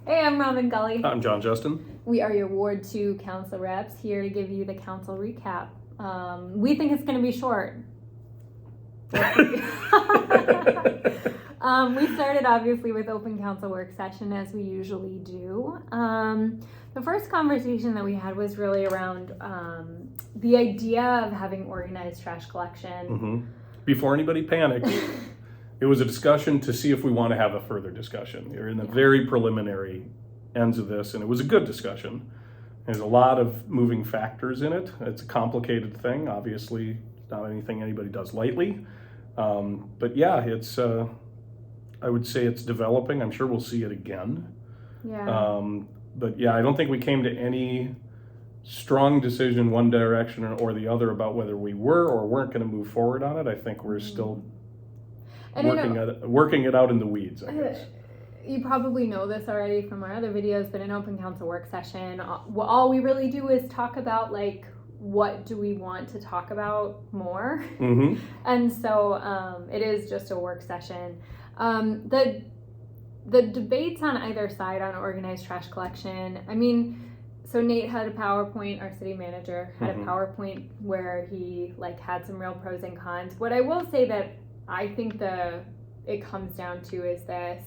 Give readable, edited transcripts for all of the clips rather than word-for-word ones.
Hey, I'm Robin Gully. I'm John Justin. We are your Ward 2 council reps here to give you the council recap. We think it's going to be short. We started obviously with open council work session as we usually do. The first conversation that we had was really around the idea of having organized trash collection. Mm-hmm. Before anybody panicked, it was a discussion to see if we want to have a further discussion. You're in the very preliminary ends of this, and it was a good discussion. There's a lot of moving factors in it. It's a complicated thing. Obviously, not anything anybody does lightly. But yeah, it's. I would say it's developing. I'm sure we'll see it again. Yeah. But yeah, I don't think we came to any strong decision one direction or the other about whether we were or weren't going to move forward on it. I think we're still working it out in the weeds, I guess. You probably know this already from our other videos, but an open council work session, all we really do is talk about like what do we want to talk about more. Mm-hmm. And so it is just a work session. The debates on either side on organized trash collection, I mean, so Nate had a PowerPoint, our city manager had a PowerPoint where he like had some real pros and cons. What I will say that I think it comes down to is this,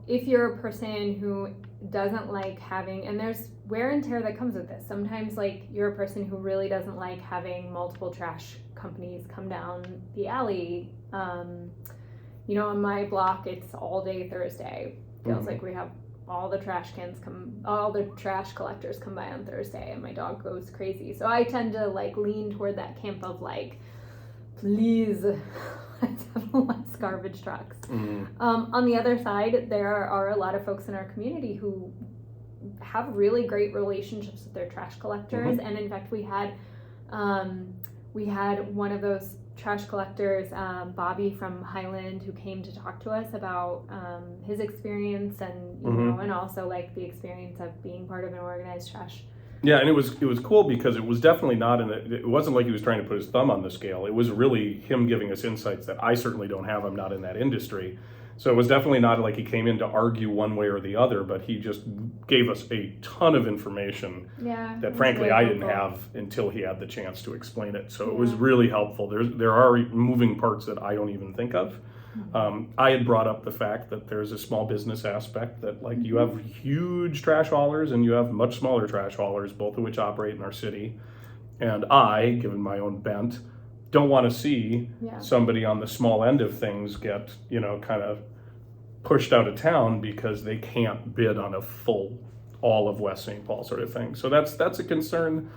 if you're a person who doesn't like having, and there's wear and tear that comes with this. Sometimes like you're a person who really doesn't like having multiple trash companies come down the alley. On my block, it's all day Thursday. Feels like we have all the trash collectors come by on Thursday, and my dog goes crazy. So I tend to like lean toward that camp of like, please, let's have less garbage trucks. On the other side, there are a lot of folks in our community who have really great relationships with their trash collectors, and in fact, we had one of those trash collectors, Bobby from Highland, who came to talk to us about his experience and and also like the experience of being part of an organized trash. Yeah, and it was cool because it was definitely not it wasn't like he was trying to put his thumb on the scale. It was really him giving us insights that I certainly don't have. I'm not in that industry. So it was definitely not like he came in to argue one way or the other, but he just gave us a ton of information that frankly I didn't have until he had the chance to explain it. So it was really helpful. There are moving parts that I don't even think of. I had brought up the fact that there's a small business aspect that like you have huge trash haulers and you have much smaller trash haulers, both of which operate in our city. And I, given my own bent, don't want to see somebody on the small end of things get, kind of pushed out of town because they can't bid on a full all of West St. Paul sort of thing. So that's a concern.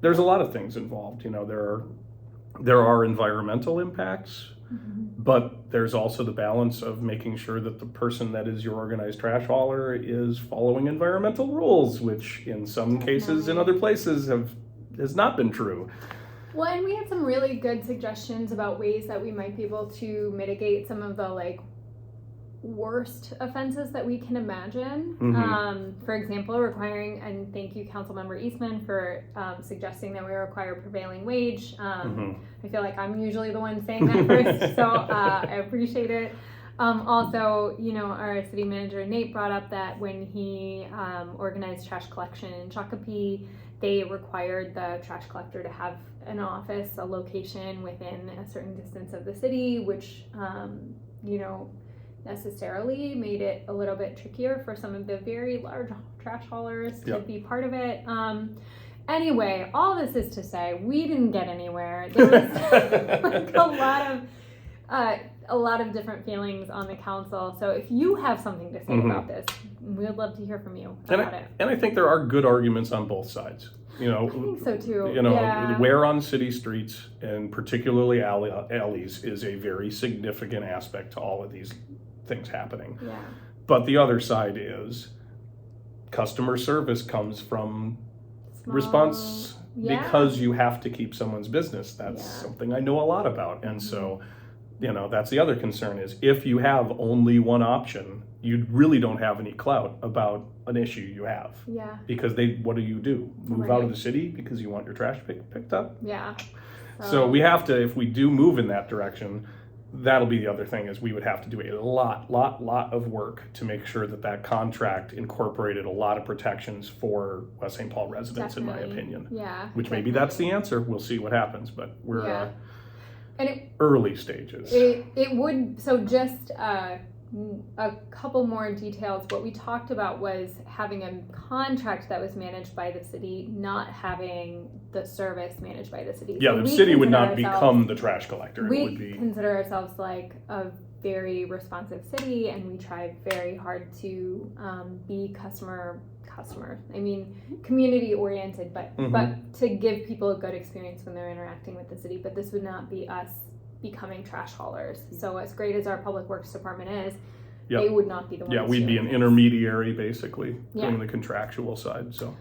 There's a lot of things involved. There are environmental impacts, but there's also the balance of making sure that the person that is your organized trash hauler is following environmental rules, which in some cases in other places has not been true. Well, and we had some really good suggestions about ways that we might be able to mitigate some of the like worst offenses that we can imagine. For example, requiring, and thank you Councilmember Eastman for suggesting that we require prevailing wage. I feel like I'm usually the one saying that first, so I appreciate it. Also, our city manager Nate brought up that when he organized trash collection in Shakopee, they required the trash collector to have an office, a location within a certain distance of the city, which, necessarily made it a little bit trickier for some of the very large trash haulers to be part of it. Anyway, all this is to say, we didn't get anywhere. There was like a lot of different feelings on the council. So if you have something to say about this, we'd love to hear from you about it. And I think there are good arguments on both sides. I think so too. Wear on city streets and particularly alleys is a very significant aspect to all of these things happening. Yeah. But the other side is customer service comes from response because you have to keep someone's business. That's something I know a lot about. And so, that's the other concern is if you have only one option, you really don't have any clout about an issue you have. Yeah. Because what do? Move out of the city because you want your trash picked up? Yeah. So we have to, if we do move in that direction, that'll be the other thing, is we would have to do a lot of work to make sure that contract incorporated a lot of protections for West St. Paul residents, Definitely. in my opinion. Yeah. Which maybe that's the answer. We'll see what happens, but we're And early stages. it would, so just a couple more details. What we talked about was having a contract that was managed by the city, not having the service managed by the city. Yeah, So the we city would consider not become the trash collector. It We would be. consider ourselves like a very responsive city, and we try very hard to be customer. I mean, community oriented, but to give people a good experience when they're interacting with the city. But this would not be us becoming trash haulers. So as great as our public works department is, they would not be the ones. Yeah, we'd be an intermediary, basically, doing the contractual side. So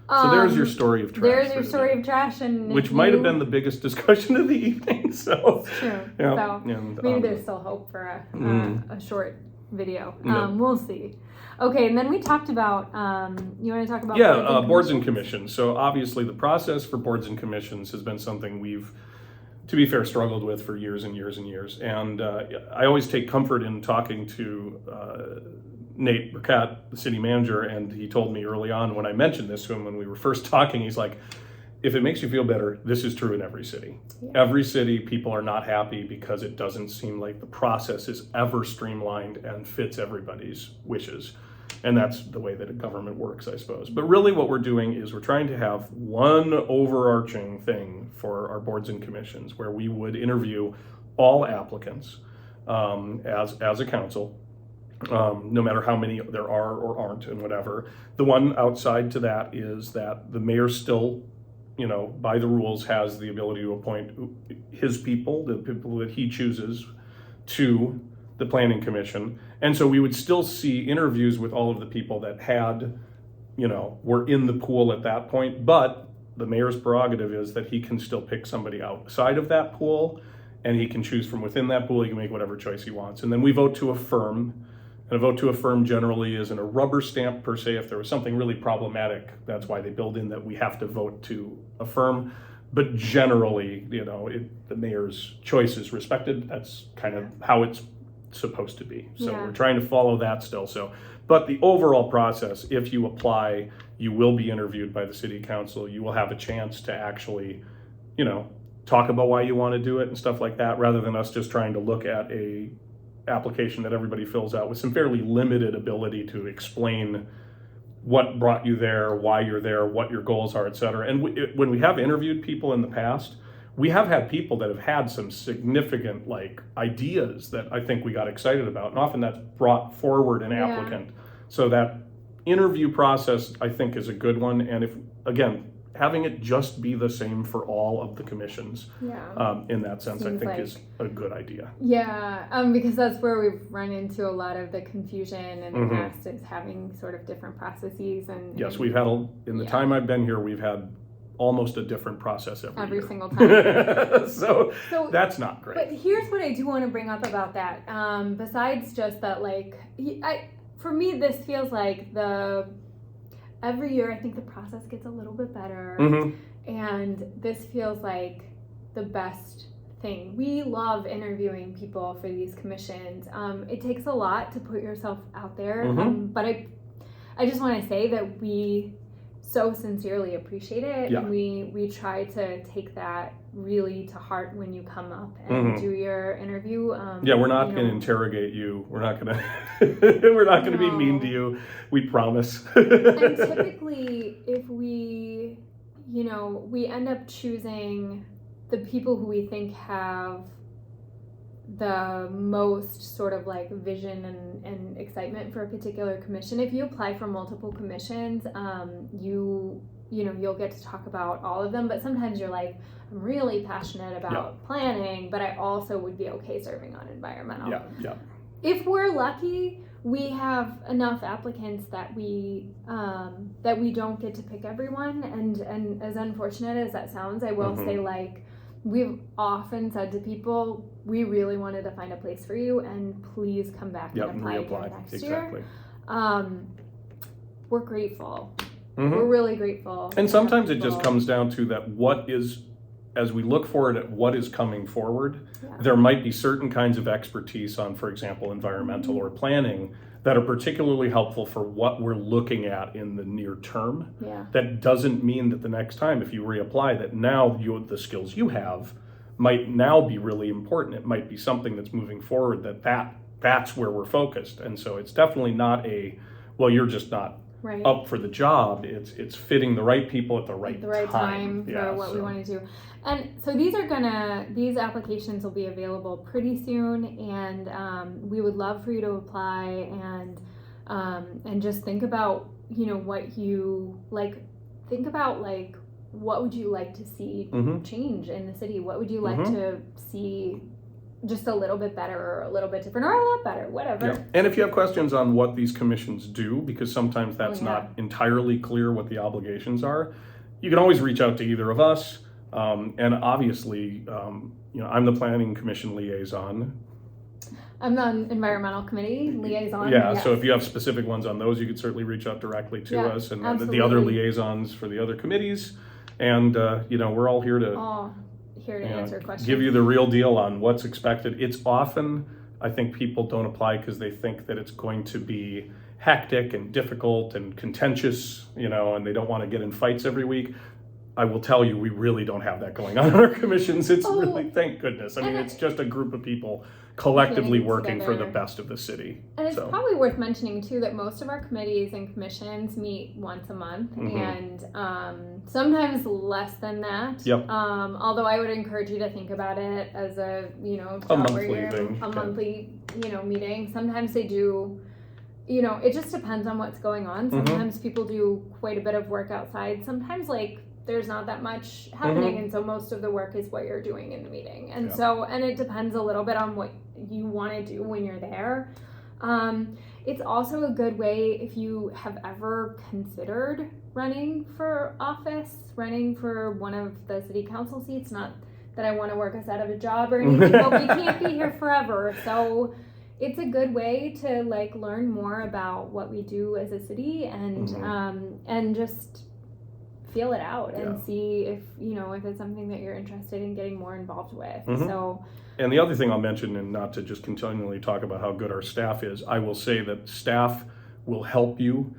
there's your story of trash. There's your story of trash, and which might have been the biggest discussion of the evening. So it's true. Yeah, so and, maybe there's still hope for a short video. We'll see. Okay, and then we talked about, you want to talk about boards and commissions. So obviously the process for boards and commissions has been something we've, to be fair, struggled with for years and years and years. And I always take comfort in talking to Nate Burkett, the city manager, and he told me early on when I mentioned this to him when we were first talking, he's like, if it makes you feel better, this is true in every city. Yeah. Every city, people are not happy because it doesn't seem like the process is ever streamlined and fits everybody's wishes. And that's the way that a government works, I suppose. But really what we're doing is we're trying to have one overarching thing for our boards and commissions where we would interview all applicants as a council, no matter how many there are or aren't and whatever. The one outside to that is that the mayor still, by the rules, has the ability to appoint his people, the people that he chooses, to the planning commission. And so we would still see interviews with all of the people that were in the pool at that point, but the mayor's prerogative is that he can still pick somebody outside of that pool, and he can choose from within that pool. He can make whatever choice he wants. And then we vote to affirm. And a vote to affirm generally isn't a rubber stamp per se. If there was something really problematic, that's why they build in that we have to vote to affirm. But generally, the mayor's choice is respected. That's kind of how it's supposed to be. So we're trying to follow that still. But the overall process, if you apply, you will be interviewed by the city council. You will have a chance to actually, talk about why you want to do it and stuff like that, rather than us just trying to look at a application that everybody fills out with some fairly limited ability to explain what brought you there, why you're there, what your goals are, et cetera. And when we have interviewed people in the past, we have had people that have had some significant ideas that I think we got excited about, and often that's brought forward an applicant. So that interview process, I think, is a good one. And if, again, having it just be the same for all of the commissions, in that sense, I think is a good idea. Yeah, because that's where we've run into a lot of the confusion in the past, is having sort of different processes. And yes, we've had, in the time I've been here, we've had almost a different process every year. Single time. so that's not great. But here's what I do want to bring up about that. Besides just that, for me, this feels like every year I think the process gets a little bit better, and this feels like the best thing. We love interviewing people for these commissions. It takes a lot to put yourself out there, but I just want to say that we so sincerely appreciate it, and we try to take that really to heart when you come up and do your interview. We're not going to interrogate you. We're not going to be mean to you. We promise. And typically, if we end up choosing the people who we think have the most sort of vision and excitement for a particular commission. If you apply for multiple commissions, you'll get to talk about all of them, but sometimes you're like, I'm really passionate about planning, but I also would be okay serving on environmental. If we're lucky, we have enough applicants that we don't get to pick everyone, and as unfortunate as that sounds, I will say, we've often said to people, we really wanted to find a place for you, and please come back and apply again next year. We're grateful. We're really grateful. And sometimes it just comes down to that, what is as we look forward at what is coming forward, Yeah. there might be certain kinds of expertise on, for example, environmental or planning that are particularly helpful for what we're looking at in the near term. Yeah. That doesn't mean that the next time, if you reapply, that now the skills you have might now be really important. It might be something that's moving forward that's where we're focused. And so it's definitely not well, you're just not Right. up for the job. It's fitting the right people at the right time for Yeah, what we want to do. And so these applications will be available pretty soon, and we would love for you to apply and just think about, what you like. Think about what would you like to see change in the city? What would you like to see just a little bit better or a little bit different or a lot better, whatever. Yeah. And if you have questions on what these commissions do, because sometimes that's not entirely clear what the obligations are, you can always reach out to either of us. And obviously, I'm the Planning Commission liaison. I'm the Environmental Committee liaison. Yeah, yes. so if you have specific ones on those, you could certainly reach out directly to us, and then the other liaisons for the other committees. And, we're all here to answer questions. Give you the real deal on what's expected. It's often, I think people don't apply because they think that it's going to be hectic and difficult and contentious, and they don't want to get in fights every week. I will tell you, we really don't have that going on in our commissions. It's really, thank goodness. I mean, it's just a group of people collectively working for the best of the city. And it's probably worth mentioning too that most of our committees and commissions meet once a month, and sometimes less than that. Yep. Although I would encourage you to think about it as a monthly thing. Monthly meeting. Sometimes they do. It just depends on what's going on. Sometimes people do quite a bit of work outside. Sometimes there's not that much happening, and so most of the work is what you're doing in the meeting. And and it depends a little bit on what you want to do when you're there. It's also a good way if you have ever considered running for office, running for one of the city council seats. Not that I want to work us out of a job or anything, but we can't be here forever. So it's a good way to learn more about what we do as a city and just feel it out and see if it's something that you're interested in getting more involved with. So, and the other thing I'll mention, and not to just continually talk about how good our staff is, I will say that staff will help you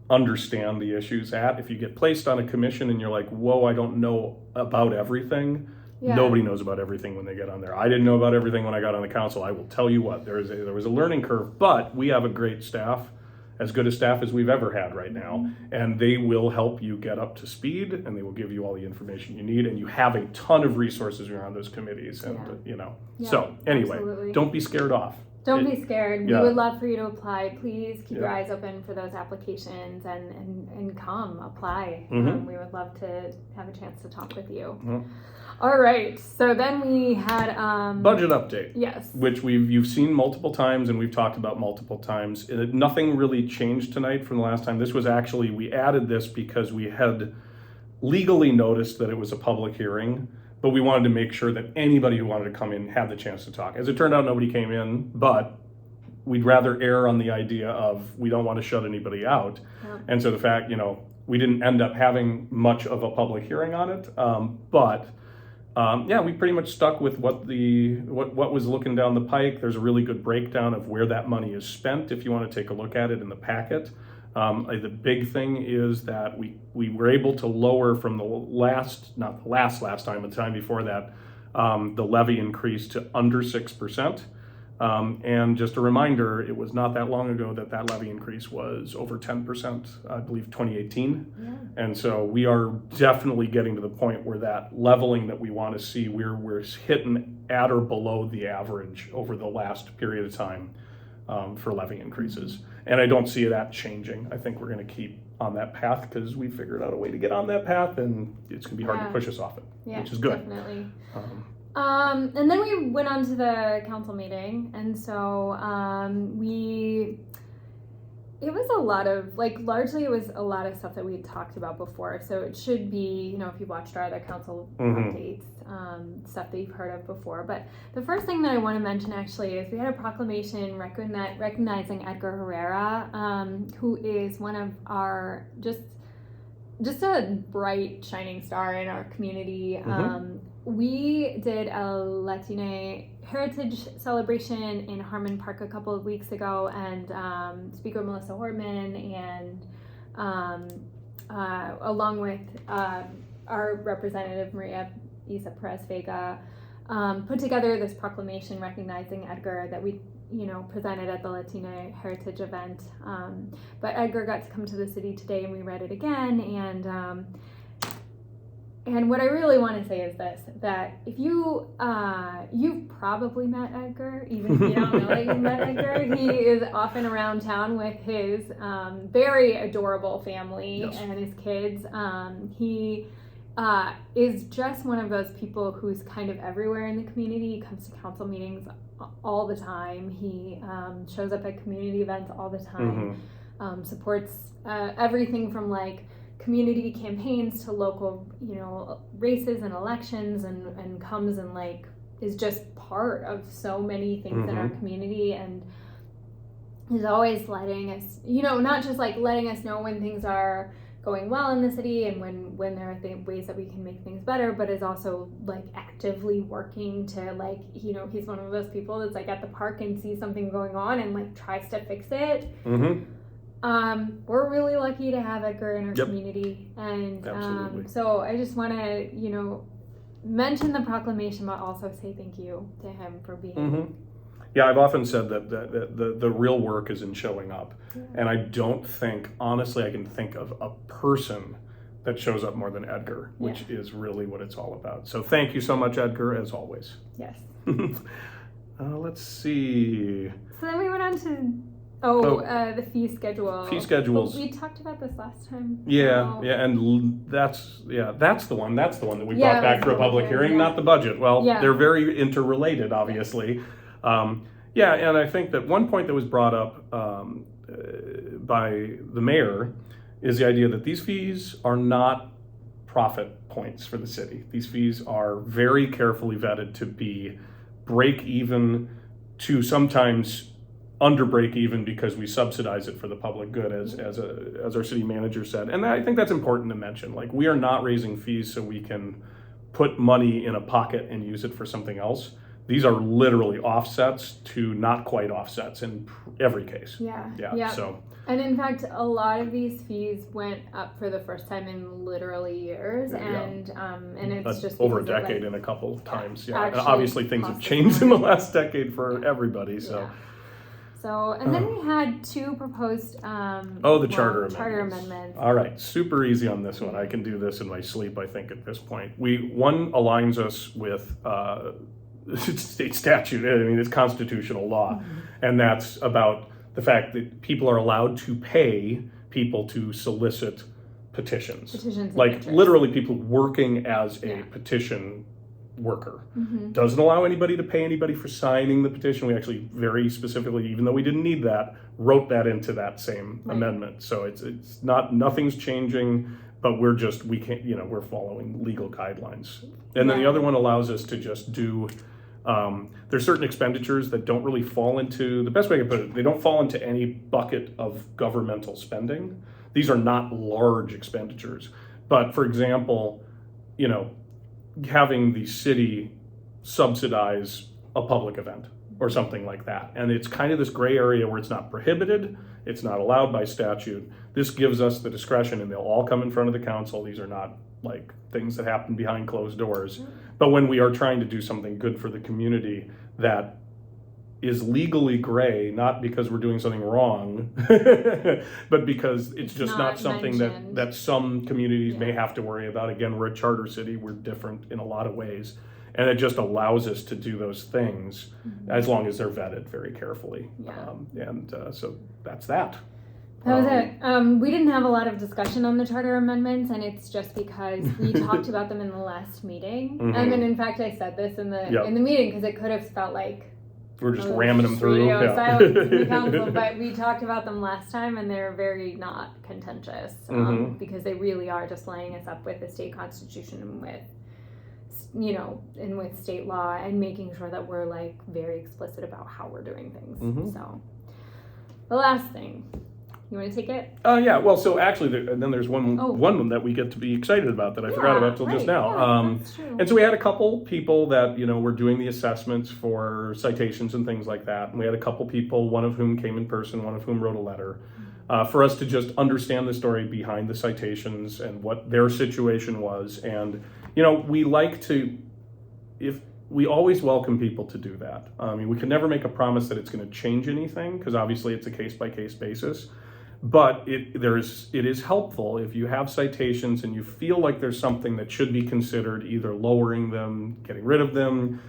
understand the issues if you get placed on a commission and you're like, whoa, I don't know about everything. Nobody knows about everything when they get on there. I didn't know about everything when I got on the council. I will tell you what, there was a learning curve, but we have a great staff, as good a staff as we've ever had right now, and they will help you get up to speed, and they will give you all the information you need, and you have a ton of resources around those committees, and so anyway, absolutely. Don't be scared off. Don't be scared. We would love for you to apply. Please keep your eyes open for those applications and come apply. We would love to have a chance to talk with you. All right, so then we had budget update. Yes, which you've seen multiple times and we've talked about multiple times. Nothing really changed tonight from the last time. This was actually, we added this because we had legally noticed that it was a public hearing, but we wanted to make sure that anybody who wanted to come in had the chance to talk. As it turned out, nobody came in, but we'd rather err on the idea of we don't want to shut anybody out. And so the fact, we didn't end up having much of a public hearing on it, but we pretty much stuck with what was looking down the pike. There's a really good breakdown of where that money is spent if you want to take a look at it in the packet. The big thing is that we were able to lower from not the last time, but the time before that, the levy increase to under 6%. And just a reminder, it was not that long ago that levy increase was over 10%, I believe 2018. Yeah. And so we are definitely getting to the point where that leveling that we want to see, we're hitting at or below the average over the last period of time for levy increases. And I don't see that changing. I think we're going to keep on that path because we figured out a way to get on that path, and it's going to be hard to push us off it, which is good. Definitely. And then we went on to the council meeting, and so it was a lot of, largely it was a lot of stuff that we had talked about before, so it should be, if you watched our other council updates, stuff that you've heard of before. But the first thing that I want to mention actually is we had a proclamation recognizing Edgar Herrera, who is one of our just a bright shining star in our community. we did a Latina Heritage celebration in Harmon Park a couple of weeks ago, and Speaker Melissa Hortman and along with our representative Maria Isa Perez Vega put together this proclamation recognizing Edgar that we presented at the Latina Heritage event. But Edgar got to come to the city today, and we read it again. And what I really want to say is this: that if you've probably met Edgar, even if you don't know that you've met Edgar, he is often around town with his very adorable family and his kids. He is just one of those people who's kind of everywhere in the community. He comes to council meetings all the time. He shows up at community events all the time, supports everything from like community campaigns to local, races and elections, and comes and like is just part of so many things in our community, and is always letting us, not just like letting us know when things are going well in the city and when there are ways that we can make things better, but is also like actively working to like, he's one of those people that's like at the park and sees something going on and like tries to fix it. We're really lucky to have Edgar in our community, and so I just want to mention the proclamation, but also say thank you to him for being Yeah, I've often said that the real work is in showing up. And I don't think, honestly, I can think of a person that shows up more than Edgar, which is really what it's all about. So thank you so much, Edgar, as always. Yes. Let's see. So then we went on to the fee schedule. Fee schedules. We talked about this last time. And that's the one. That's the one that we brought back for a public hearing, not the budget. Well, they're very interrelated, obviously. And I think that one point that was brought up by the mayor is the idea that these fees are not profit points for the city. These fees are very carefully vetted to be break even to sometimes under break even because we subsidize it for the public good, as our city manager said. And I think that's important to mention. Like, we are not raising fees so we can put money in a pocket and use it for something else. These are literally offsets to not quite offsets in every case. Yeah. So, and in fact, a lot of these fees went up for the first time in literally years, and it's just over a decade in a couple of times. And obviously things have changed in the last decade for everybody. So. So, and then we had two proposed charter amendments. All right, super easy on this one. I can do this in my sleep, I think, at this point. One aligns us with state statute. I mean, it's constitutional law, and that's about the fact that people are allowed to pay people to solicit petitions like literally people working as a petition worker. Doesn't allow anybody to pay anybody for signing the petition. We actually very specifically, even though we didn't need that, wrote that into that same amendment. So it's not, nothing's changing, but we're following legal guidelines. And then the other one allows us to just do there's certain expenditures that don't really fall into, the best way to put it, they don't fall into any bucket of governmental spending. These are not large expenditures. But for example, having the city subsidize a public event or something like that. And it's kind of this gray area where it's not prohibited, it's not allowed by statute. This gives us the discretion, and they'll all come in front of the council. These are not like things that happen behind closed doors. But when we are trying to do something good for the community that is legally gray, not because we're doing something wrong, but because it's just not something that some communities may have to worry about. Again, we're a charter city, we're different in a lot of ways. And it just allows us to do those things as long as they're vetted very carefully. So that's that. That was it. We didn't have a lot of discussion on the charter amendments, and it's just because we talked about them in the last meeting. And in fact, I said this in the meeting because it could have felt like we're just ramming them through. Silence in the council, but we talked about them last time, and they're very not contentious because they really are just lining us up with the state constitution and with state law, and making sure that we're like very explicit about how we're doing things. So the last thing. You want to take it? Yeah. Well, so actually, and then there's one that we get to be excited about that I forgot about till just now. Yeah, that's true. And so we had a couple people that were doing the assessments for citations and things like that. And we had a couple people, one of whom came in person, one of whom wrote a letter, for us to just understand the story behind the citations and what their situation was. And we like to, if we always welcome people to do that. I mean, we can never make a promise that it's going to change anything, because obviously it's a case-by-case basis. But it is helpful if you have citations and you feel like there's something that should be considered, either lowering them, getting rid of them,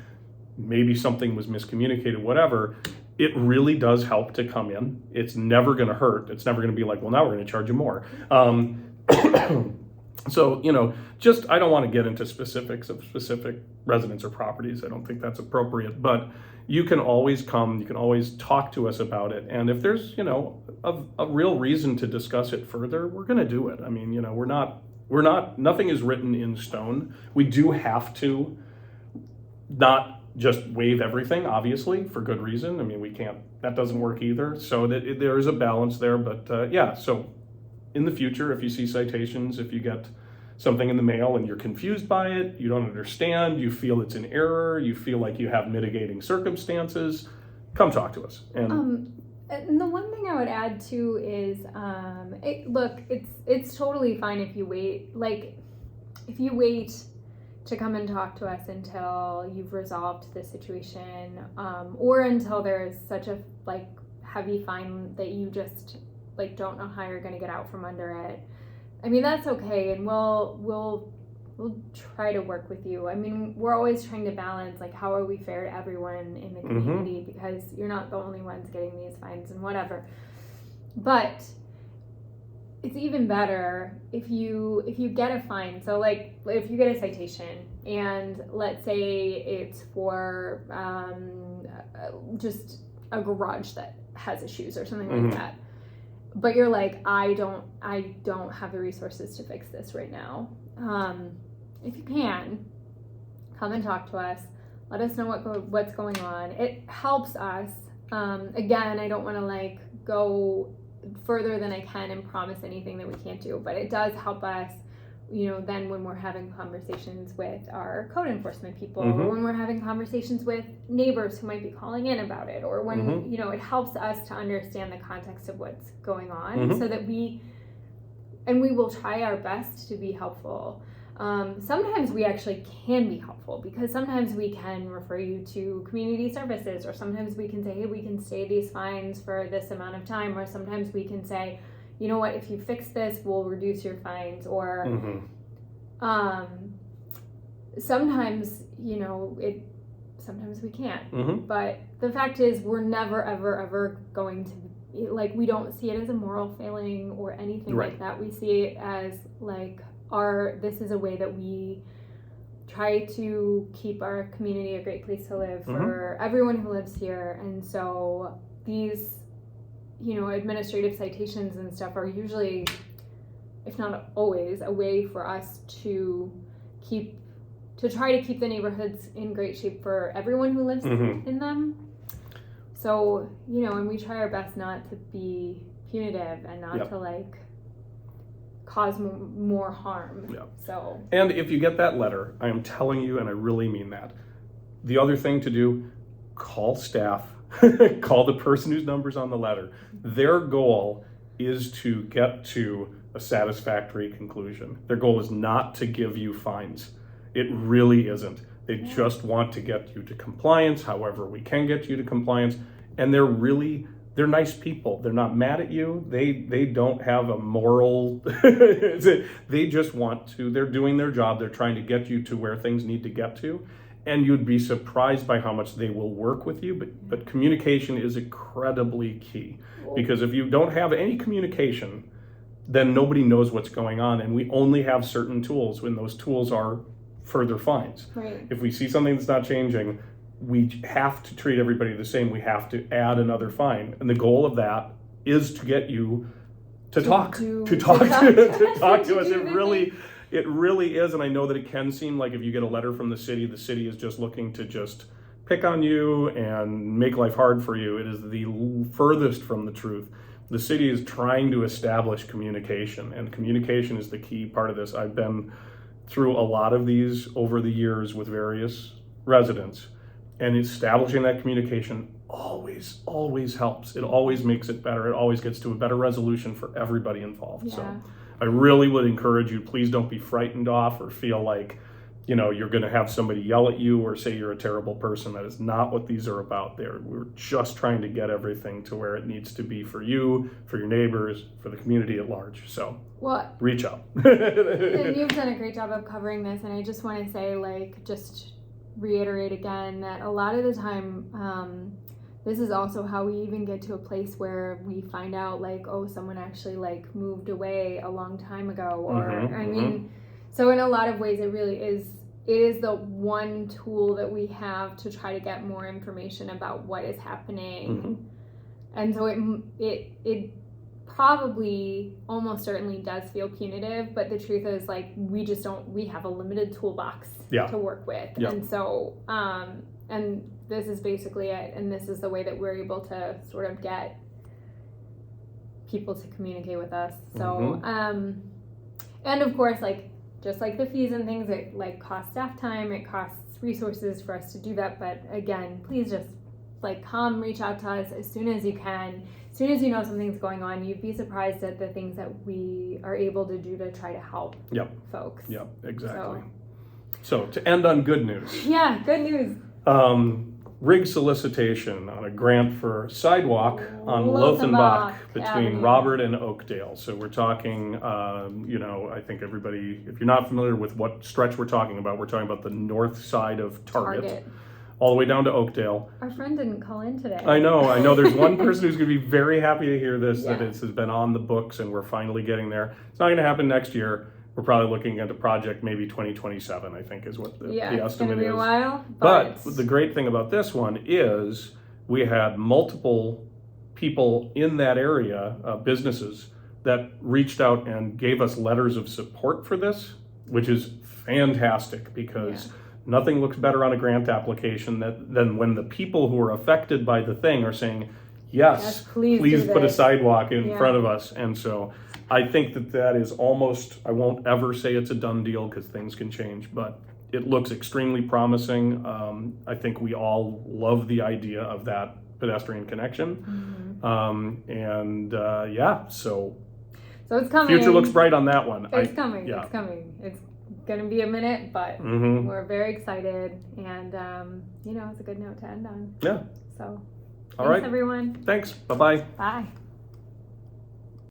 maybe something was miscommunicated, whatever. It really does help to come in. It's never going to hurt. It's never going to be like, well, now we're going to charge you more. So, I don't want to get into specifics of specific residents or properties. I don't think that's appropriate, but you can always come, you can always talk to us about it. And if there's, a real reason to discuss it further, we're going to do it. I mean, nothing is written in stone. We do have to not just waive everything, obviously, for good reason. I mean, that doesn't work either. So that there is a balance there, but so in the future, if you see citations, if you get something in the mail and you're confused by it, you don't understand, you feel it's an error, you feel like you have mitigating circumstances, come talk to us. And the one thing I would add too is, it's totally fine if you wait. Like, if you wait to come and talk to us until you've resolved the situation, or until there's such a heavy fine that you just don't know how you're going to get out from under it. I mean, that's okay, and we'll try to work with you. I mean, we're always trying to balance, how are we fair to everyone in the community, because you're not the only ones getting these fines and whatever. But it's even better if you get a fine. So if you get a citation, and let's say it's for just a garage that has issues or something like that. But you're like, I don't have the resources to fix this right now. If you can, come and talk to us. Let us know what's going on. It helps us. Again, I don't want to go further than I can and promise anything that we can't do, but it does help us. Then when we're having conversations with our code enforcement people, or when we're having conversations with neighbors who might be calling in about it, or when, it helps us to understand the context of what's going on, so that we will try our best to be helpful. Sometimes we actually can be helpful, because sometimes we can refer you to community services, or sometimes we can say, hey, we can stay these fines for this amount of time, or sometimes we can say, you know what, if you fix this, we'll reduce your fines, or sometimes, sometimes we can't. But the fact is, we're never, ever, ever going to, we don't see it as a moral failing or anything like that. We see it as, this is a way that we try to keep our community a great place to live for everyone who lives here. And so these administrative citations and stuff are usually, if not always, a way for us to try to keep the neighborhoods in great shape for everyone who lives in them. So, and we try our best not to be punitive and not to cause more harm. So. And if you get that letter, I am telling you, and I really mean that, the other thing to do, call staff. Call the person whose number's on the letter. Their goal is to get to a satisfactory conclusion. Their goal is not to give you fines. It really isn't. They just want to get you to compliance, however we can get you to compliance. And they're nice people. They're not mad at you. They don't have a moral, they just want to, they're doing their job. They're trying to get you to where things need to get to. And you'd be surprised by how much they will work with you, but communication is incredibly key. Because if you don't have any communication, then nobody knows what's going on, and we only have certain tools, when those tools are further fines. Right. If we see something that's not changing, we have to treat everybody the same. We have to add another fine, and the goal of that is to get you to talk to us. It really is, and I know that it can seem like if you get a letter from the city is just looking to just pick on you and make life hard for you. It is the furthest from the truth. the city is trying to establish communication, and communication is the key part of this. I've been through a lot of these over the years with various residents, and establishing that communication always helps. It always makes it better. It always gets to a better resolution for everybody involved. So I really would encourage you, please don't be frightened off or feel like, you know, you're going to have somebody yell at you or say you're a terrible person. That is not what these are about. We're just trying to get everything to where it needs to be for you, for your neighbors, for the community at large. So reach out. And you've done a great job of covering this, and I just want to say, like, just reiterate again that a lot of the time, this is also how we even get to a place where we find out, like, oh, someone actually like moved away a long time ago, or I mean, so in a lot of ways, it is the one tool that we have to try to get more information about what is happening. And so it probably almost certainly does feel punitive, but the truth is, like, we have a limited toolbox to work with. And so and this is basically it, and this is the way that we're able to sort of get people to communicate with us. So and of course, like, just like the fees and things, it like costs staff time, it costs resources for us to do that. But again, please just like come reach out to us as soon as you can. As soon as you know something's going on, you'd be surprised at the things that we are able to do to try to help folks. Yep, exactly. So to end on good news. Yeah, good news. Rig solicitation on a grant for sidewalk on Lothenbach between Avenue. Robert and Oakdale. So we're talking, you know, I think everybody, if you're not familiar with what stretch we're talking about the north side of Target. All the way down to Oakdale. Our friend didn't call in today. I know. There's one person who's going to be very happy to hear this, that it has been on the books and we're finally getting there. It's not going to happen next year. We're probably looking at a project maybe 2027, I think is what the estimate is. It's going to be a while. But the great thing about this one is we had multiple people in that area, businesses, that reached out and gave us letters of support for this, which is fantastic because nothing looks better on a grant application than when the people who are affected by the thing are saying, yes please put a sidewalk in front of us. And so I think that is almost, I won't ever say it's a done deal because things can change, but it looks extremely promising. I think we all love the idea of that pedestrian connection. So it's coming. Future looks bright on that one. It's coming. It's going to be a minute, but we're very excited, and you know, it's a good note to end on. So thanks, everyone. Thanks. Bye-bye. Bye.